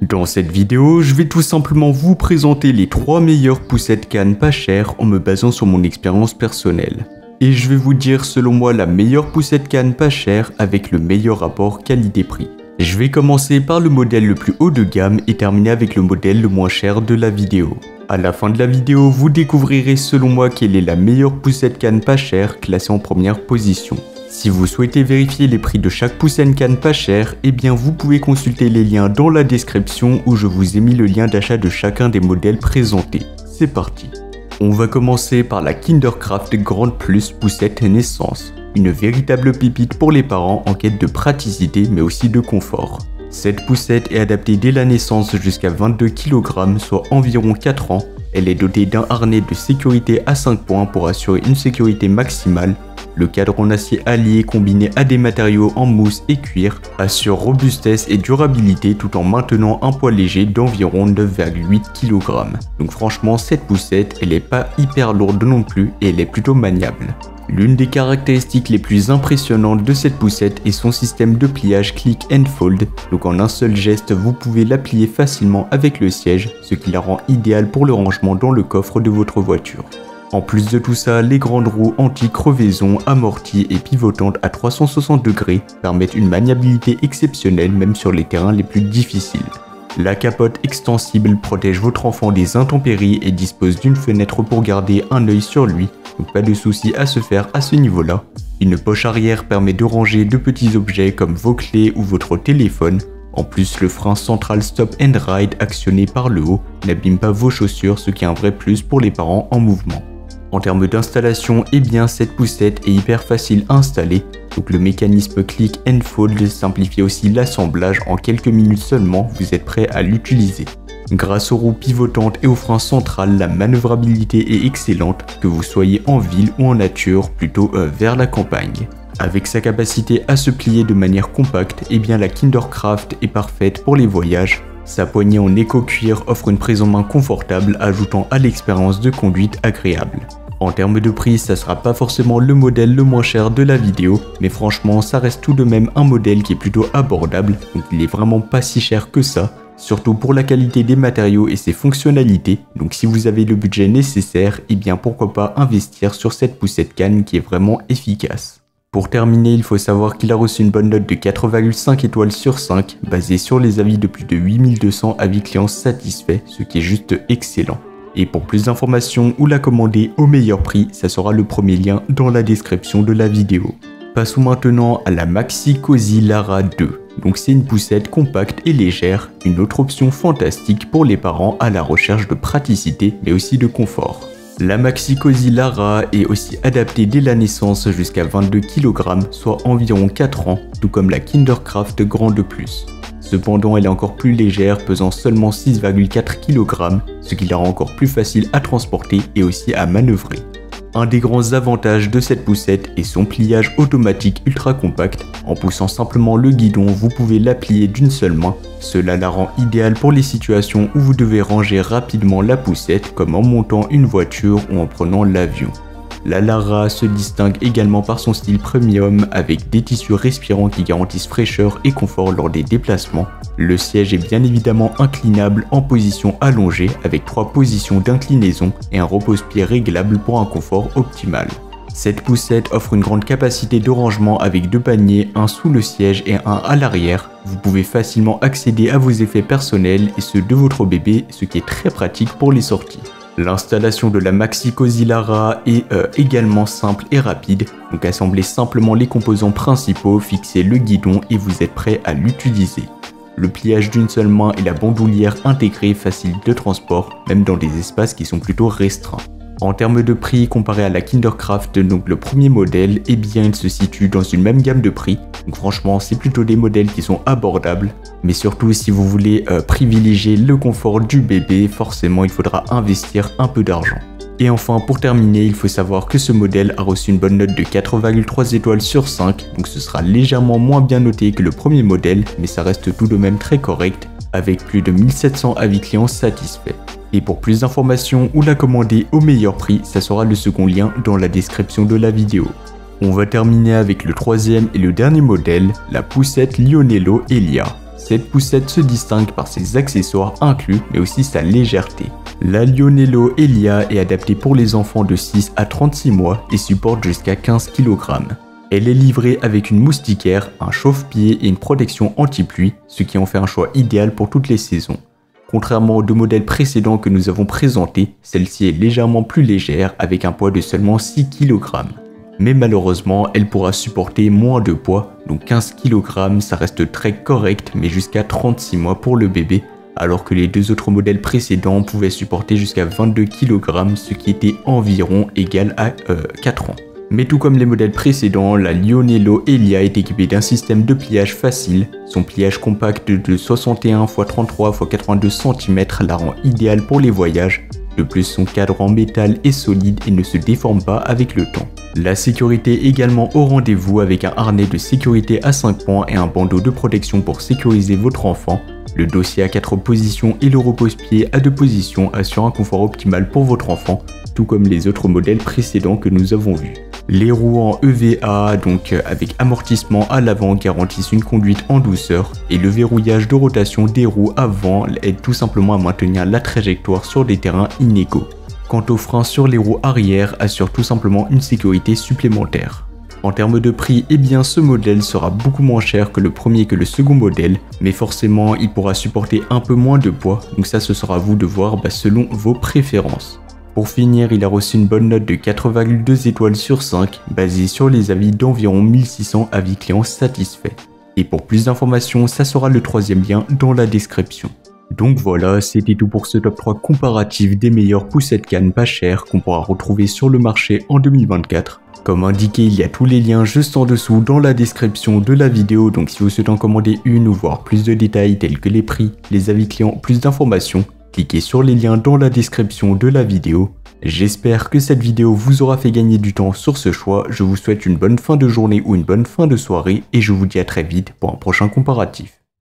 Dans cette vidéo, je vais tout simplement vous présenter les 3 meilleures poussettes cannes pas chères en me basant sur mon expérience personnelle. Et je vais vous dire selon moi la meilleure poussette canne pas chère avec le meilleur rapport qualité-prix. Je vais commencer par le modèle le plus haut de gamme et terminer avec le modèle le moins cher de la vidéo. À la fin de la vidéo, vous découvrirez selon moi quelle est la meilleure poussette canne pas chère classée en première position. Si vous souhaitez vérifier les prix de chaque poussette canne pas chère, eh bien vous pouvez consulter les liens dans la description où je vous ai mis le lien d'achat de chacun des modèles présentés. C'est parti. On va commencer par la Kindercraft Grande Plus poussette naissance. Une véritable pépite pour les parents en quête de praticité mais aussi de confort. Cette poussette est adaptée dès la naissance jusqu'à 22 kg, soit environ 4 ans. Elle est dotée d'un harnais de sécurité à 5 points pour assurer une sécurité maximale. Le cadre en acier allié combiné à des matériaux en mousse et cuir assure robustesse et durabilité tout en maintenant un poids léger d'environ 9,8 kg. Donc franchement cette poussette elle est pas hyper lourde non plus et elle est plutôt maniable. L'une des caractéristiques les plus impressionnantes de cette poussette est son système de pliage click and fold, donc en un seul geste vous pouvez la plier facilement avec le siège, ce qui la rend idéale pour le rangement dans le coffre de votre voiture. En plus de tout ça, les grandes roues anti-crevaison, amorties et pivotantes à 360 degrés permettent une maniabilité exceptionnelle même sur les terrains les plus difficiles. La capote extensible protège votre enfant des intempéries et dispose d'une fenêtre pour garder un œil sur lui, donc pas de souci à se faire à ce niveau-là. Une poche arrière permet de ranger de petits objets comme vos clés ou votre téléphone. En plus, le frein central Stop and Ride actionné par le haut n'abîme pas vos chaussures, ce qui est un vrai plus pour les parents en mouvement. En termes d'installation, eh bien cette poussette est hyper facile à installer, donc le mécanisme click and fold simplifie aussi l'assemblage. En quelques minutes seulement, vous êtes prêt à l'utiliser. Grâce aux roues pivotantes et au frein central, la manœuvrabilité est excellente, que vous soyez en ville ou en nature, plutôt vers la campagne. Avec sa capacité à se plier de manière compacte, eh bien la Kindercraft est parfaite pour les voyages. Sa poignée en éco-cuir offre une prise en main confortable, ajoutant à l'expérience de conduite agréable. En termes de prix, ça sera pas forcément le modèle le moins cher de la vidéo, mais franchement ça reste tout de même un modèle qui est plutôt abordable, donc il est vraiment pas si cher que ça, surtout pour la qualité des matériaux et ses fonctionnalités. Donc si vous avez le budget nécessaire, eh bien pourquoi pas investir sur cette poussette canne qui est vraiment efficace. Pour terminer, il faut savoir qu'il a reçu une bonne note de 4,5 étoiles sur 5, basée sur les avis de plus de 8200 avis clients satisfaits, ce qui est juste excellent. Et pour plus d'informations ou la commander au meilleur prix, ça sera le premier lien dans la description de la vidéo. Passons maintenant à la Maxi Cozy Lara 2. Donc c'est une poussette compacte et légère, une autre option fantastique pour les parents à la recherche de praticité mais aussi de confort. La Maxi Cozy Lara est aussi adaptée dès la naissance jusqu'à 22 kg, soit environ 4 ans, tout comme la Kindercraft Grande Plus. Cependant, elle est encore plus légère, pesant seulement 6,4 kg, ce qui la rend encore plus facile à transporter et aussi à manœuvrer. Un des grands avantages de cette poussette est son pliage automatique ultra compact. En poussant simplement le guidon, vous pouvez la plier d'une seule main. Cela la rend idéale pour les situations où vous devez ranger rapidement la poussette, comme en montant une voiture ou en prenant l'avion. La Lara se distingue également par son style premium avec des tissus respirants qui garantissent fraîcheur et confort lors des déplacements. Le siège est bien évidemment inclinable en position allongée avec 3 positions d'inclinaison et un repose-pied réglable pour un confort optimal. Cette poussette offre une grande capacité de rangement avec 2 paniers, un sous le siège et un à l'arrière. Vous pouvez facilement accéder à vos effets personnels et ceux de votre bébé, ce qui est très pratique pour les sorties. L'installation de la Maxi Cozy Lara est également simple et rapide, donc assemblez simplement les composants principaux, fixez le guidon et vous êtes prêt à l'utiliser. Le pliage d'une seule main et la bandoulière intégrée facilitent le transport, même dans des espaces qui sont plutôt restreints. En termes de prix, comparé à la Kindercraft, donc le premier modèle, eh bien il se situe dans une même gamme de prix. Donc franchement, c'est plutôt des modèles qui sont abordables. Mais surtout, si vous voulez privilégier le confort du bébé, forcément il faudra investir un peu d'argent. Et enfin, pour terminer, il faut savoir que ce modèle a reçu une bonne note de 4,3 étoiles sur 5. Donc ce sera légèrement moins bien noté que le premier modèle, mais ça reste tout de même très correct, avec plus de 1700 avis clients satisfaits. Et pour plus d'informations ou la commander au meilleur prix, ça sera le second lien dans la description de la vidéo. On va terminer avec le troisième et le dernier modèle, la poussette Lionello Elia. Cette poussette se distingue par ses accessoires inclus, mais aussi sa légèreté. La Lionello Elia est adaptée pour les enfants de 6 à 36 mois et supporte jusqu'à 15 kg. Elle est livrée avec une moustiquaire, un chauffe-pied et une protection anti-pluie, ce qui en fait un choix idéal pour toutes les saisons. Contrairement aux deux modèles précédents que nous avons présentés, celle-ci est légèrement plus légère avec un poids de seulement 6 kg. Mais malheureusement, elle pourra supporter moins de poids, donc 15 kg ça reste très correct, mais jusqu'à 36 mois pour le bébé, alors que les deux autres modèles précédents pouvaient supporter jusqu'à 22 kg, ce qui était environ égal à 4 ans. Mais tout comme les modèles précédents, la Lionello Elia est équipée d'un système de pliage facile. Son pliage compact de 61 x 33 x 82 cm la rend idéale pour les voyages. De plus, son cadre en métal est solide et ne se déforme pas avec le temps. La sécurité est également au rendez-vous avec un harnais de sécurité à 5 points et un bandeau de protection pour sécuriser votre enfant. Le dossier à 4 positions et le repose-pied à 2 positions assurent un confort optimal pour votre enfant, tout comme les autres modèles précédents que nous avons vus. Les roues en EVA, donc avec amortissement à l'avant, garantissent une conduite en douceur et le verrouillage de rotation des roues avant aide tout simplement à maintenir la trajectoire sur des terrains inégaux. Quant aux freins sur les roues arrière, assure tout simplement une sécurité supplémentaire. En termes de prix, eh bien ce modèle sera beaucoup moins cher que le premier et que le second modèle, mais forcément il pourra supporter un peu moins de poids, donc ça ce sera à vous de voir selon vos préférences. Pour finir, il a reçu une bonne note de 4,2 étoiles sur 5, basée sur les avis d'environ 1600 avis clients satisfaits. Et pour plus d'informations, ça sera le troisième lien dans la description. Donc voilà, c'était tout pour ce top 3 comparatif des meilleures poussettes cannes pas chères qu'on pourra retrouver sur le marché en 2024. Comme indiqué, il y a tous les liens juste en dessous dans la description de la vidéo, donc si vous souhaitez en commander une ou voir plus de détails tels que les prix, les avis clients, plus d'informations, cliquez sur les liens dans la description de la vidéo. J'espère que cette vidéo vous aura fait gagner du temps sur ce choix, je vous souhaite une bonne fin de journée ou une bonne fin de soirée et je vous dis à très vite pour un prochain comparatif.